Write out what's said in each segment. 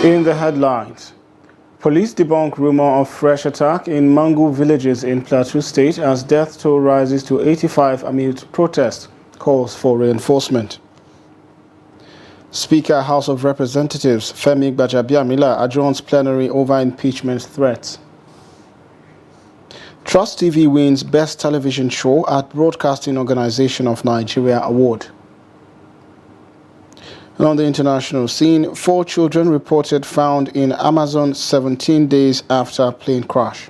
In the headlines, police debunk rumor of fresh attack in Mangu villages in Plateau State as death toll rises to 85 amid protest calls for reinforcement. Speaker House of Representatives Femi Gbajabiamila adjourns plenary over impeachment threats. Trust TV wins Best Television Show at Broadcasting Organization of Nigeria Award. And on the international scene, 4 children reported found in Amazon 17 days after plane crash.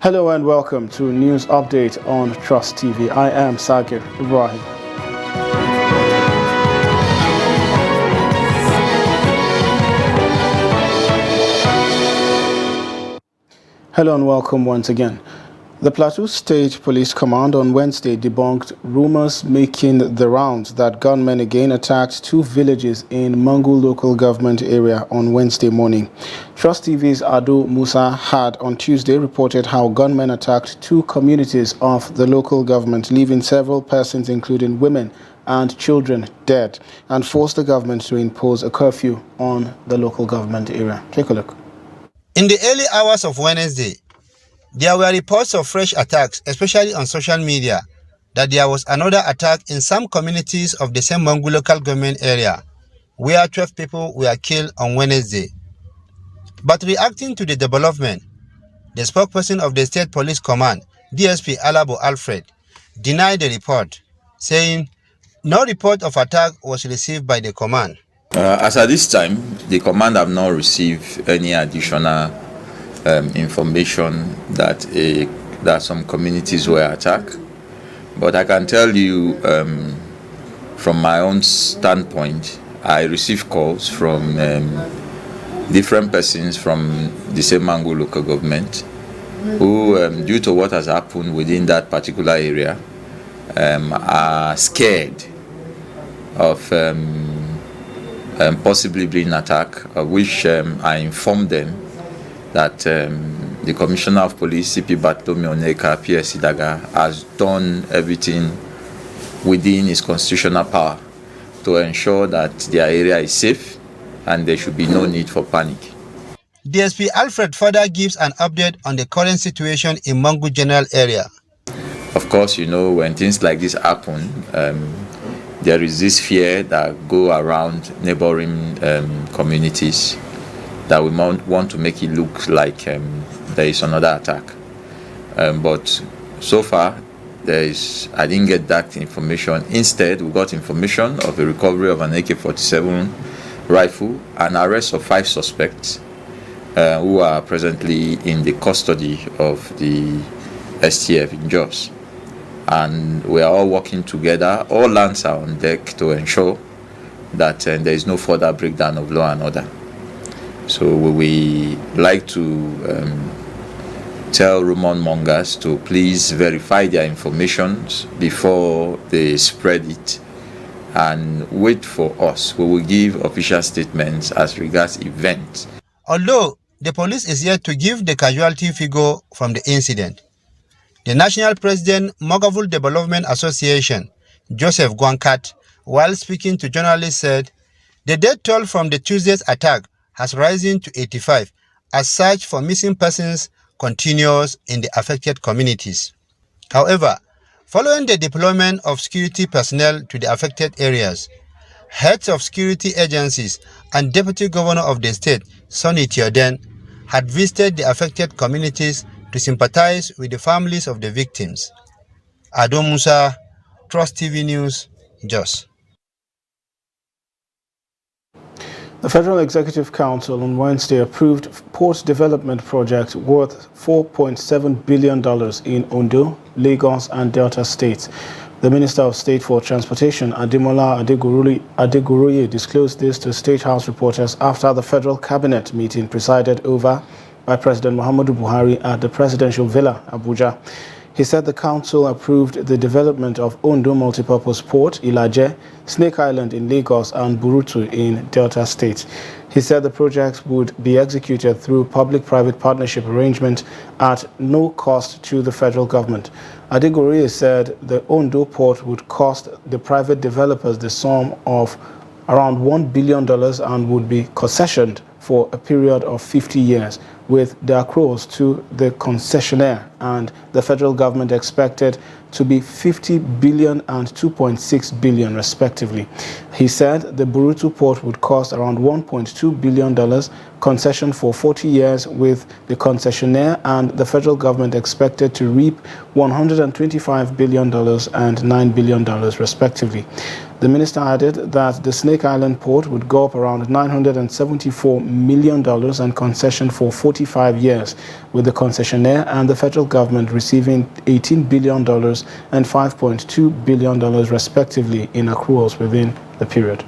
Hello and welcome to News Update on Trust TV. I am Sagir Ibrahim. Hello and welcome once again. The Plateau State Police Command on Wednesday debunked rumors making the rounds that gunmen again attacked 2 villages in Mangu local government area on Wednesday morning. Trust TV's Ado Musa had on Tuesday reported how gunmen attacked 2 communities of the local government, leaving several persons, including women and children, dead, and forced the government to impose a curfew on the local government area. Take a look. In the early hours of Wednesday, there were reports of fresh attacks, especially on social media, that there was another attack in some communities of the same Mangu local government area, where 12 people were killed on Wednesday. But reacting to the development, the spokesperson of the State Police Command, DSP Alabo Alfred, denied the report, saying no report of attack was received by the command. As at this time, the command have not received any additional information that some communities were attacked. But I can tell you from my own standpoint, I received calls from different persons from the same Mangu local government who, due to what has happened within that particular area, are scared of possibly being attacked, of which I informed them that the Commissioner of Police, CP Bartholomew Onyeka, PSC Daga, has done everything within his constitutional power to ensure that their area is safe and there should be no need for panic. DSP Alfred further gives an update on the current situation in Mangu General area. Of course, you know, when things like this happen, there is this fear that go around neighboring communities that we want to make it look like there is another attack. But so far, I didn't get that information. Instead, we got information of a recovery of an AK-47 rifle and arrest of 5 suspects who are presently in the custody of the STF in Jos. And we are all working together. All hands are on deck to ensure that there is no further breakdown of law and order. So we like to tell rumor mongers to please verify their information before they spread it and wait for us. We will give official statements as regards events. Although the police is yet to give the casualty figure from the incident, the National President, Mogavul Development Association, Joseph Gwankat, while speaking to journalists, said the death toll from the Tuesday's attack has risen to 85 as search for missing persons continues in the affected communities. However, following the deployment of security personnel to the affected areas, heads of security agencies and Deputy Governor of the state, Sonny Theoden, had visited the affected communities to sympathize with the families of the victims. Ado Musa, Trust TV News, Jos. The Federal Executive Council on Wednesday approved port development project worth $4.7 billion in Ondo, Lagos and Delta states. The Minister of State for Transportation, Ademola Adeguroye, disclosed this to State House reporters after the Federal Cabinet meeting presided over by President Muhammadu Buhari at the Presidential Villa, Abuja. He said the council approved the development of Ondo Multipurpose Port, Ilaje, Snake Island in Lagos and Burutu in Delta State. He said the projects would be executed through public-private partnership arrangement at no cost to the federal government. Adeguroye said the Ondo port would cost the private developers the sum of around $1 billion and would be concessioned for a period of 50 years, with the accruals to the concessionaire and the federal government expected to be 50 billion and 2.6 billion respectively. He said the Burutu port would cost around $1.2 billion, concession for 40 years, with the concessionaire and the federal government expected to reap $125 billion and $9 billion respectively. The minister added that the Snake Island port would go up around $974 million and concession for 45 years, with the concessionaire and the federal government receiving $18 billion and $5.2 billion respectively in accruals within the period.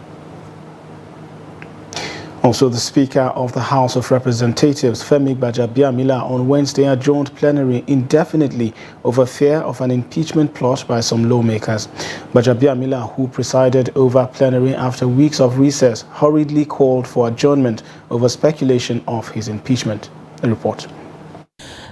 Also, the Speaker of the House of Representatives, Femi Gbajabiamila, on Wednesday adjourned plenary indefinitely over fear of an impeachment plot by some lawmakers. Gbajabiamila, who presided over plenary after weeks of recess, hurriedly called for adjournment over speculation of his impeachment. A report.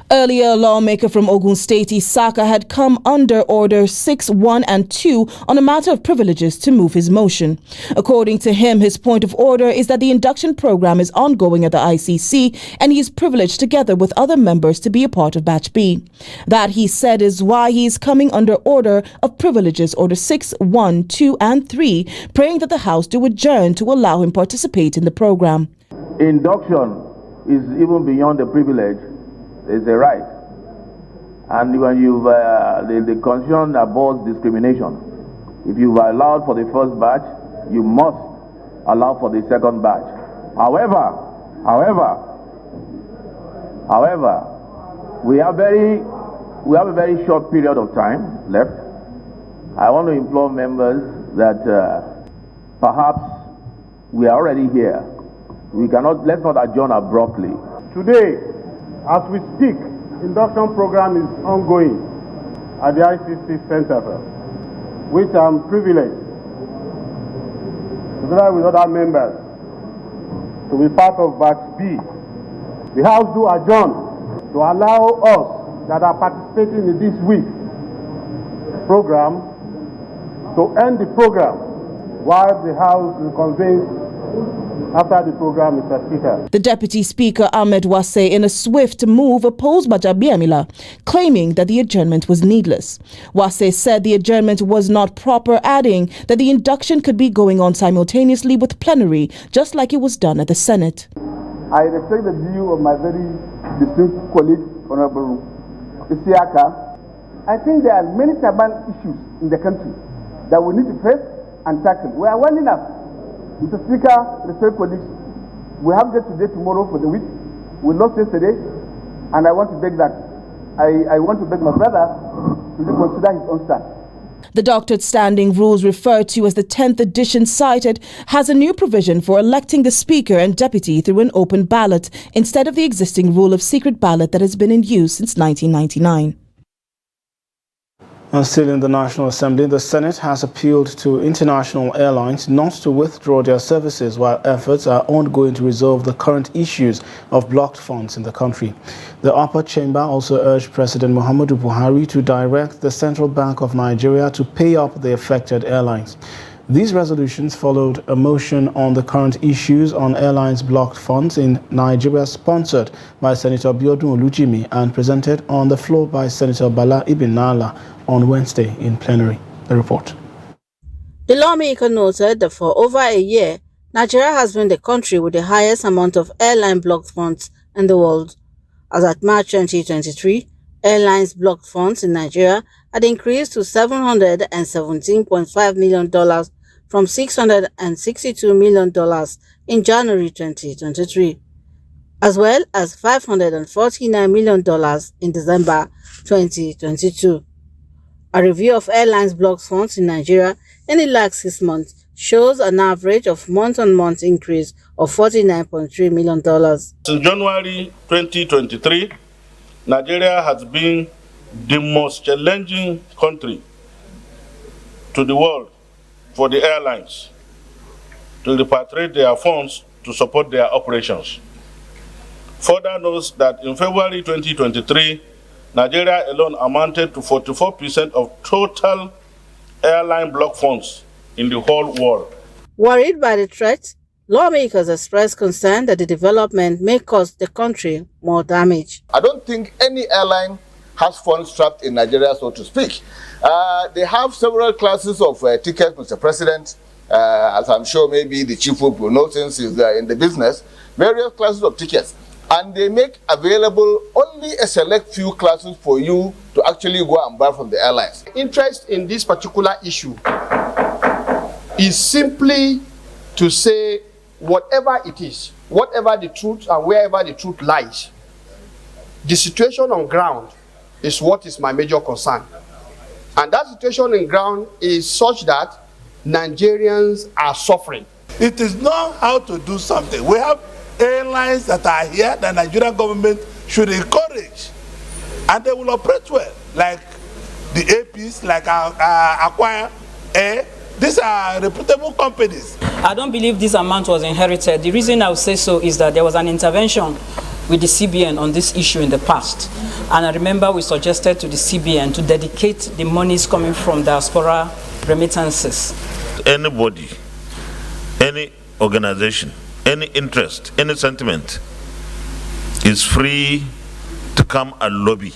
Earlier, a lawmaker from Ogun State, Isaka, had come under Order 6, 1 and 2 on a matter of privileges to move his motion. According to him, his point of order is that the induction program is ongoing at the ICC and he is privileged together with other members to be a part of Batch B. That, he said, is why he is coming under Order of Privileges, Order 6, 1, 2 and 3, praying that the House do adjourn to allow him participate in the program. Induction is even beyond the privilege. It's a right, and when you've the Constitution abhors discrimination. If you've allowed for the first batch, you must allow for the second batch. However, we have a very short period of time left. I want to implore members that perhaps we are already here. Let's not adjourn abruptly. Today, as we speak, induction program is ongoing at the ICC Center, which I'm privileged, together with other members, to be part of Batch B. The House do adjourn to allow us that are participating in this week's program to end the program while the House reconvenes after the program, Mr. Speaker. The Deputy Speaker, Ahmed Wase, in a swift move, opposed Gbajabiamila, claiming that the adjournment was needless. Wase said the adjournment was not proper, adding that the induction could be going on simultaneously with plenary, just like it was done at the Senate. I respect the view of my very distinguished colleague, Honorable Isiaka. I think there are many tribal issues in the country that we need to face and tackle. We are well enough. Mr. Speaker, respect colleagues, we have just today, tomorrow for the week. We lost yesterday, and I want to beg that. I want to beg my brother to reconsider his own stand. The doctored standing rules, referred to as the 10th edition, cited has a new provision for electing the Speaker and Deputy through an open ballot instead of the existing rule of secret ballot that has been in use since 1999. And still in the National Assembly, the Senate has appealed to international airlines not to withdraw their services while efforts are ongoing to resolve the current issues of blocked funds in the country. The upper chamber also urged President Muhammadu Buhari to direct the Central Bank of Nigeria to pay up the affected airlines. These resolutions followed a motion on the current issues on airlines' blocked funds in Nigeria, sponsored by Senator Biodun Olujimi and presented on the floor by Senator Bala Ibn Nala on Wednesday in plenary. The report. The lawmaker noted that for over a year, Nigeria has been the country with the highest amount of airline blocked funds in the world. As at March 2023, airlines blocked funds in Nigeria had increased to $717.5 million from $662 million in January 2023, as well as $549 million in December 2022. A review of airlines blocked funds in Nigeria in the last 6 months shows an average of month-on-month increase of $49.3 million. Since January 2023, Nigeria has been the most challenging country to the world for the airlines to repatriate their funds to support their operations. Further notes that in February 2023, Nigeria alone amounted to 44% of total airline block funds in the whole world. Worried by the threat, lawmakers expressed concern that the development may cause the country more damage. I don't think any airline has funds trapped in Nigeria, so to speak. They have several classes of tickets, Mr. President, as I'm sure maybe the chief will know since he's in the business, various classes of tickets. And they make available only a select few classes for you to actually go and buy from the airlines. Interest in this particular issue is simply to say whatever it is, whatever the truth and wherever the truth lies, the situation on ground is what is my major concern. And that situation on ground is such that Nigerians are suffering. It is not how to do something. We have airlines that are here that the Nigerian government should encourage, and they will operate well, like the APs, like Acquire Air. These are reputable companies. I don't believe this amount was inherited. The reason I would say so is that there was an intervention with the CBN on this issue in the past. And I remember we suggested to the CBN to dedicate the monies coming from diaspora remittances. Anybody, any organization, any interest, any sentiment is free to come and lobby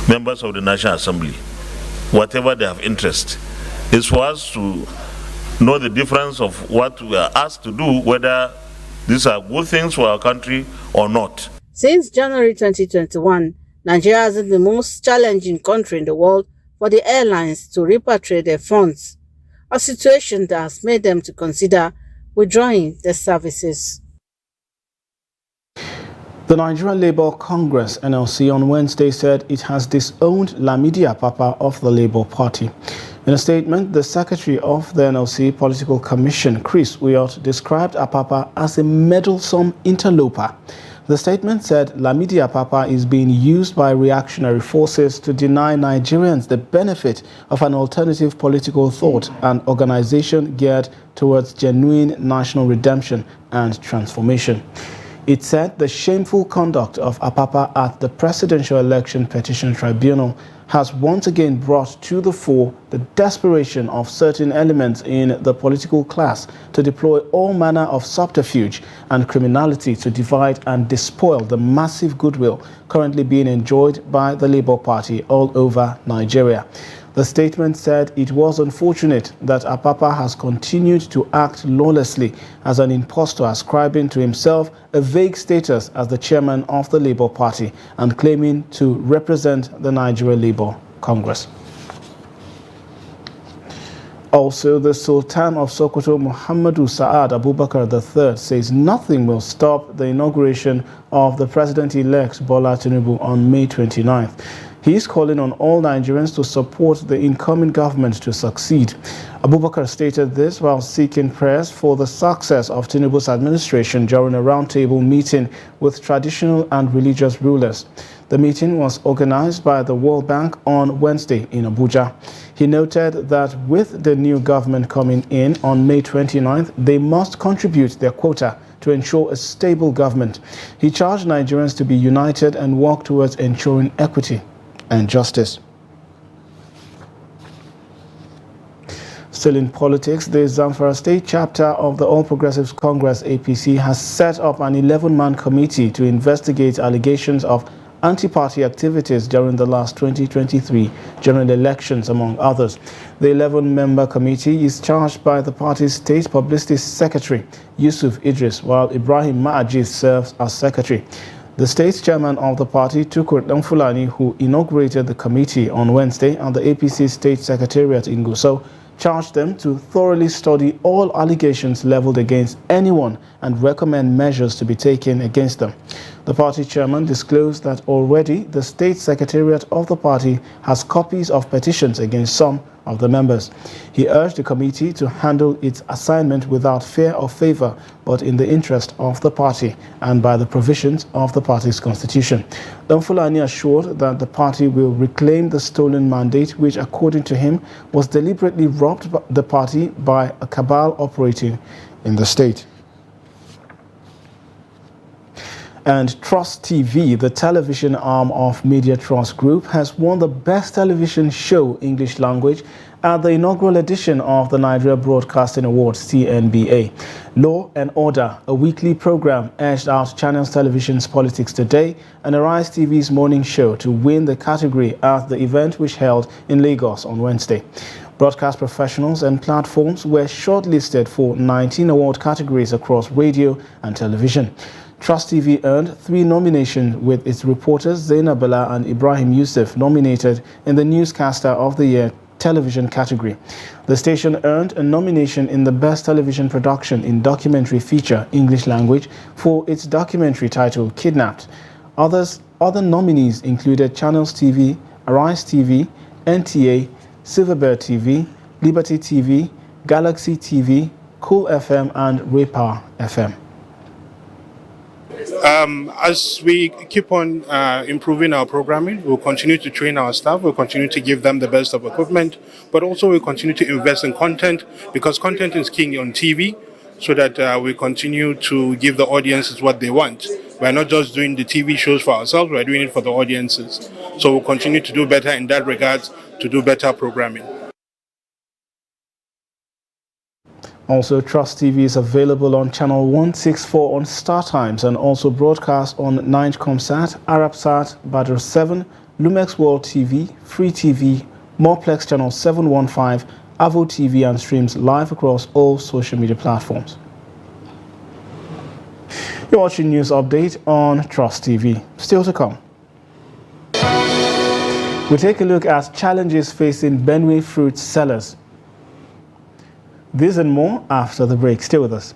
members of the National Assembly, whatever they have interest. It's for us to know the difference of what we are asked to do, whether these are good things for our country or not. Since January 2021, Nigeria has been the most challenging country in the world for the airlines to repatriate their funds, a situation that has made them to consider withdrawing their services. The Nigerian Labour Congress, NLC, on Wednesday said it has disowned Lamidi Apapa of the Labour Party. In a statement, the secretary of the NLC Political Commission, Chris Uyot, described Apapa as a meddlesome interloper. The statement said Lamidi Apapa is being used by reactionary forces to deny Nigerians the benefit of an alternative political thought and organization geared towards genuine national redemption and transformation. It said the shameful conduct of Apapa at the Presidential Election Petition Tribunal has once again brought to the fore the desperation of certain elements in the political class to deploy all manner of subterfuge and criminality to divide and despoil the massive goodwill currently being enjoyed by the Labour Party all over Nigeria. The statement said it was unfortunate that Apapa has continued to act lawlessly as an impostor, ascribing to himself a vague status as the chairman of the Labour Party and claiming to represent the Nigeria Labour Congress. Also, the Sultan of Sokoto, Muhammadu Sa'ad Abubakar III, says nothing will stop the inauguration of the president-elect Bola Tinubu on May 29th. He is calling on all Nigerians to support the incoming government to succeed. Abubakar stated this while seeking prayers for the success of Tinubu's administration during a roundtable meeting with traditional and religious rulers. The meeting was organized by the World Bank on Wednesday in Abuja. He noted that with the new government coming in on May 29th, they must contribute their quota to ensure a stable government. He charged Nigerians to be united and work towards ensuring equity and justice. Still in politics, the Zamfara State chapter of the All Progressives Congress APC has set up an 11-man committee to investigate allegations of anti-party activities during the last 2023 general elections, among others. The 11-member committee is charged by the party's state publicity secretary, Yusuf Idris, while Ibrahim Ma'ajiz serves as secretary. The state chairman of the party, Tukur Danfulani, who inaugurated the committee on Wednesday at the APC State Secretariat in Gusau, charged them to thoroughly study all allegations leveled against anyone and recommend measures to be taken against them. The party chairman disclosed that already the state secretariat of the party has copies of petitions against some of the members. He urged the committee to handle its assignment without fear or favor, but in the interest of the party and by the provisions of the party's constitution. Danfulani assured that the party will reclaim the stolen mandate, which, according to him, was deliberately robbed the party by a cabal operating in the state. And Trust TV, the television arm of Media Trust Group, has won the Best Television Show English Language at the inaugural edition of the Nigeria Broadcasting Awards (CNBA). Law and Order, a weekly program, edged out Channels Television's Politics Today and Arise TV's morning show to win the category at the event which held in Lagos on Wednesday. Broadcast professionals and platforms were shortlisted for 19 award categories across radio and television. Trust TV earned 3 nominations, with its reporters Zainab Bala and Ibrahim Yusuf nominated in the Newscaster of the Year television category. The station earned a nomination in the Best Television Production in Documentary Feature English Language for its documentary titled Kidnapped. Other nominees included Channels TV, Arise TV, NTA, Silverbird TV, Liberty TV, Galaxy TV, Cool FM and Raypower FM. As we keep on improving our programming, we'll continue to train our staff, we'll continue to give them the best of equipment, but also we'll continue to invest in content, because content is king on TV, so that we continue to give the audiences what they want. We're not just doing the TV shows for ourselves, we're doing it for the audiences. So we'll continue to do better in that regard, to do better programming. Also, Trust TV is available on Channel 164 on Star Times and also broadcast on 9Comsat, Arabsat, Badr 7, Lumex World TV, Free TV, Moreplex Channel 715, Avo TV, and streams live across all social media platforms. You're watching News Update on Trust TV. Still to come. We take a look at challenges facing Benue fruit sellers. This and more after the break. Stay with us.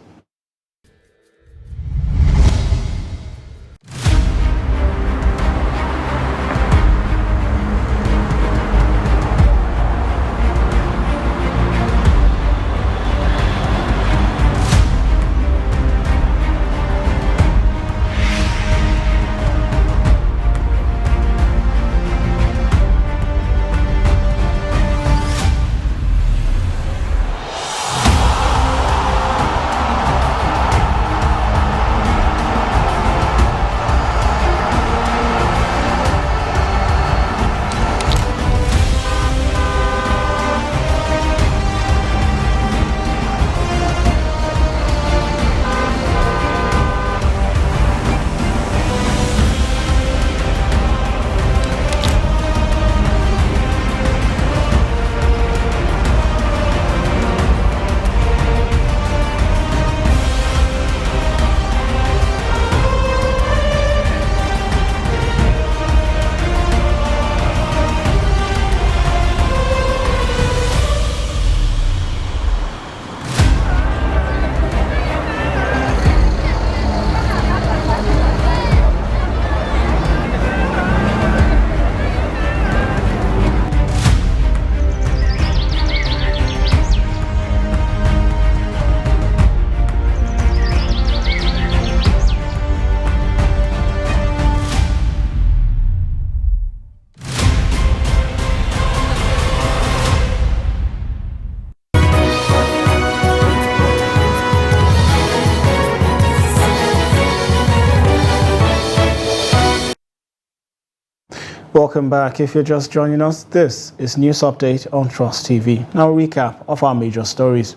Welcome back. If you're just joining us, this is News Update on Trust TV. Now a recap of our major stories.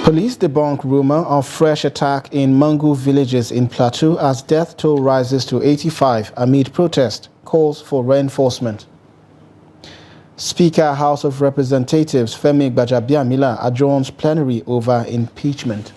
Police debunk rumor of fresh attack in Mangu villages in Plateau as death toll rises to 85 amid protest. Calls for reinforcement. Speaker House of Representatives Femi Gbajabiamila adjourns plenary over impeachment.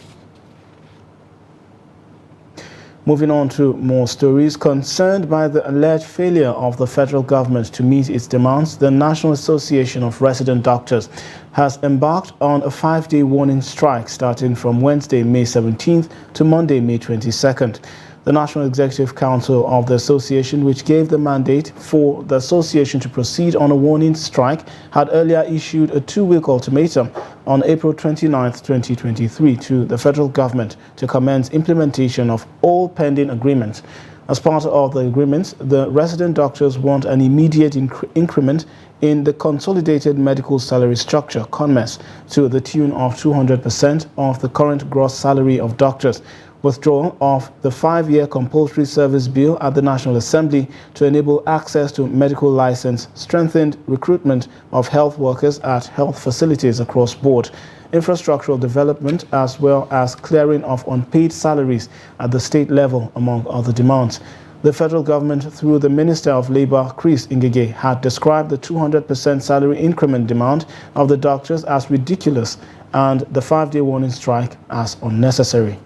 Moving on to more stories. Concerned by the alleged failure of the federal government to meet its demands, the National Association of Resident Doctors has embarked on a 5-day warning strike starting from Wednesday, May 17th to Monday, May 22nd. The National Executive Council of the association, which gave the mandate for the association to proceed on a warning strike, had earlier issued a 2-week ultimatum on April 29, 2023 to the federal government to commence implementation of all pending agreements. As part of the agreements, the resident doctors want an immediate increment in the Consolidated Medical Salary Structure, CONMES, to the tune of 200% of the current gross salary of doctors, withdrawal of the 5-year compulsory service bill at the National Assembly to enable access to medical license, strengthened recruitment of health workers at health facilities across board, infrastructural development, as well as clearing of unpaid salaries at the state level, among other demands. The federal government, through the Minister of Labour, Chris Ngige, had described the 200% salary increment demand of the doctors as ridiculous and the 5-day warning strike as unnecessary.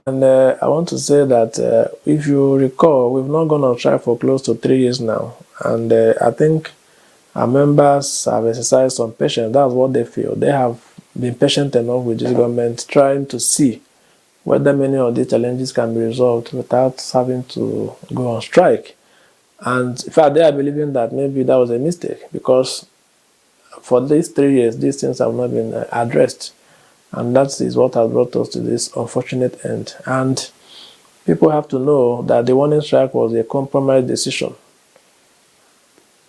And I want to say that if you recall, we've not gone on strike for close to 3 years now. And I think our members have exercised some patience. That's what they feel. They have been patient enough with this government, trying to see whether many of these challenges can be resolved without having to go on strike. And in fact, they are believing that maybe that was a mistake, because for these 3 years, these things have not been addressed. And that is what has brought us to this unfortunate end. And people have to know that the warning strike was a compromise decision.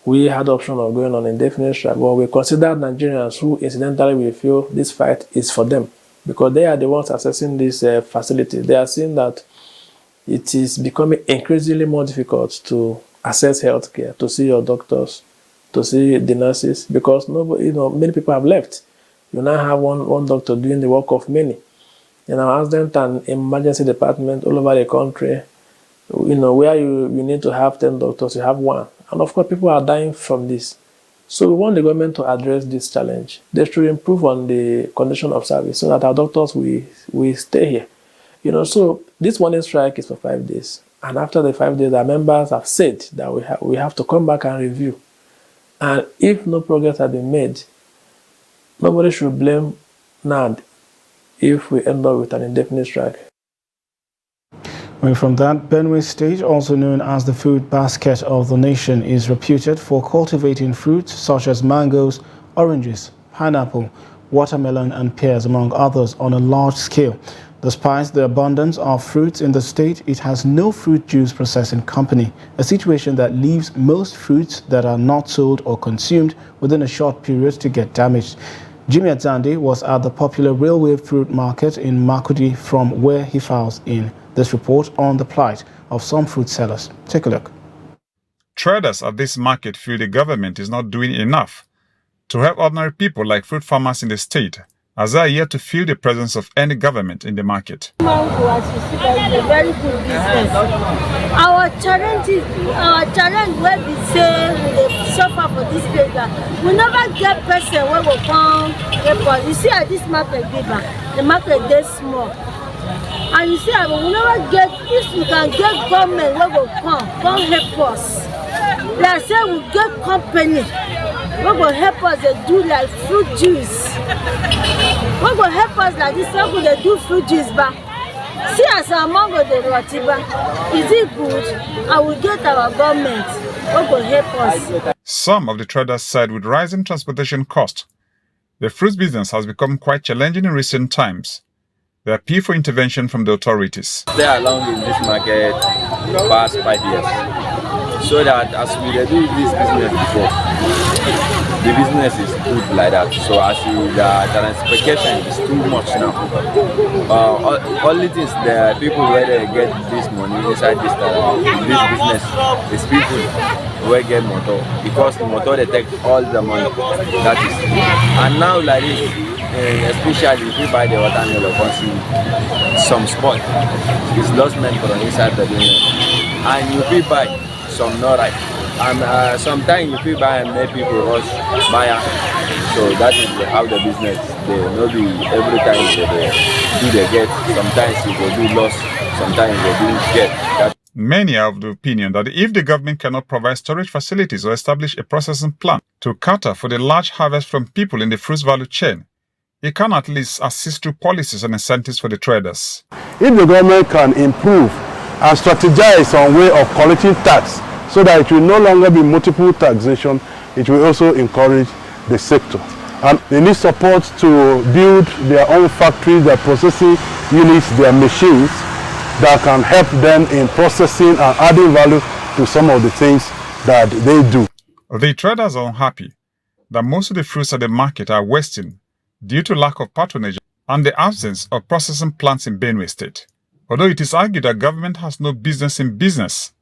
We had the option of going on indefinite strike, but we considered Nigerians who incidentally we feel this fight is for them, because they are the ones accessing these facilities. They are seeing that it is becoming increasingly more difficult to access healthcare, to see your doctors, to see the nurses, because nobody, many people have left. You now have one doctor doing the work of many. In our accident and emergency department all over the country, where you need to have 10 doctors, you have 1. And of course, people are dying from this. So we want the government to address this challenge. They should improve on the condition of service so that our doctors will stay here. So this warning strike is for 5 days. And after the 5 days, our members have said that we have to come back and review. And if no progress has been made, nobody should blame NAD if we end up with an indefinite strike. Away from that, Benue State, also known as the food basket of the nation, is reputed for cultivating fruits such as mangoes, oranges, pineapple, watermelon and pears, among others, on a large scale. Despite the abundance of fruits in the state, it has no fruit juice processing company, a situation that leaves most fruits that are not sold or consumed within a short period to get damaged. Jimmy Atzande was at the popular railway fruit market in Makurdi, from where he files in this report on the plight of some fruit sellers. Take a look. Traders at this market feel the government is not doing enough to help ordinary people like fruit farmers in the state, as they are yet to feel the presence of any government in the market. Mango, as you see, that is a very good business. Our challenge where we say we suffer for this place, we never get person where we come help us. You see at this market, the market is small. And you see, we never get, if we can get government where we come help us. Like I say, we get company where will help us, they do like fruit juice. What will help us like this, how they do fruit juice back? See as our mango the rotiba, is it good? And we get our government, what will help us? Some of the traders said with rising transportation costs, the fruit business has become quite challenging in recent times. They appeal for intervention from the authorities. Stay along in this market the past 5 years, so that as we do this business before, the business is good like that. So as the transportation is too much now. Only things the people where they get this money inside this business is people where get motor, because the motor they take all the money. That is, and now like this, especially if you buy the watermelon, some spot is lost men from inside the business, and you will buy some not right. And sometimes if you buy and make people rush buy, so that is how the business they no be every time they get. Sometimes you will do loss, sometimes they do get that. Many are of the opinion that if the government cannot provide storage facilities or establish a processing plant to cater for the large harvest from people in the fruit value chain, it can at least assist through policies and incentives for the traders. If the government can improve and strategize on way of collecting tax, so that it will no longer be multiple taxation, it will also encourage the sector. And they need support to build their own factories, their processing units, their machines that can help them in processing and adding value to some of the things that they do. The traders are unhappy that most of the fruits at the market are wasting due to lack of patronage and the absence of processing plants in Benue State. Although it is argued that government has no business in business,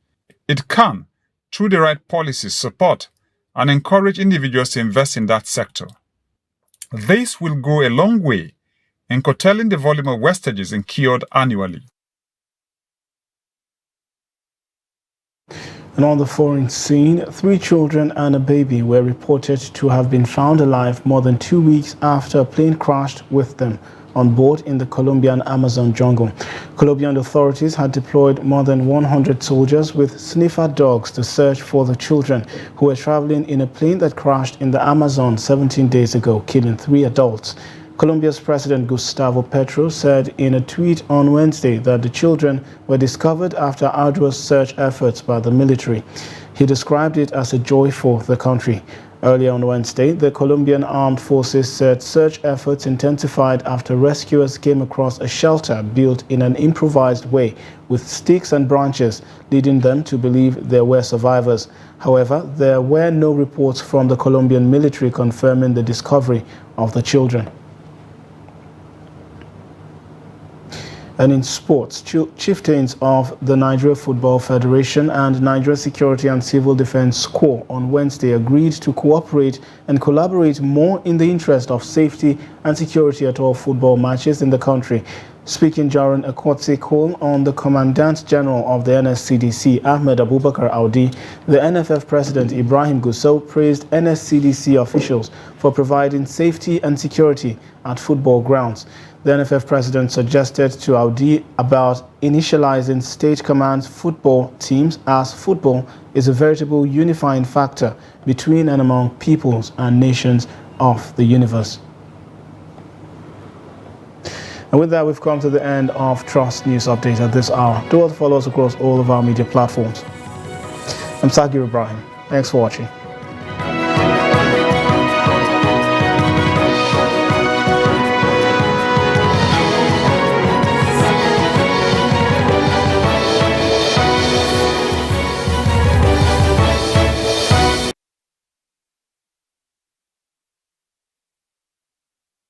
it can, through the right policies, support and encourage individuals to invest in that sector. This will go a long way in curtailing the volume of wastages incurred annually. And on the foreign scene, 3 children and a baby were reported to have been found alive more than 2 weeks after a plane crashed with them on board in the Colombian Amazon jungle. Colombian authorities had deployed more than 100 soldiers with sniffer dogs to search for the children who were traveling in a plane that crashed in the Amazon 17 days ago, killing 3 adults. Colombia's President Gustavo Petro said in a tweet on Wednesday that the children were discovered after arduous search efforts by the military. He described it as a joy for the country. Earlier on Wednesday, the Colombian Armed Forces said search efforts intensified after rescuers came across a shelter built in an improvised way with sticks and branches, leading them to believe there were survivors. However, there were no reports from the Colombian military confirming the discovery of the children. And in sports, chieftains of the Nigeria Football Federation and Nigeria Security and Civil Defense Corps on Wednesday agreed to cooperate and collaborate more in the interest of safety and security at all football matches in the country. Speaking during a courtesy call on the Commandant General of the NSCDC, Ahmed Abubakar Audi, the NFF President Ibrahim Gusau praised NSCDC officials for providing safety and security at football grounds. The NFF President suggested to Audi about initializing state command football teams, as football is a veritable unifying factor between and among peoples and nations of the universe. And with that, we've come to the end of Trust News Update at this hour. Do also follow us across all of our media platforms. I'm Sagir Ibrahim. Thanks for watching.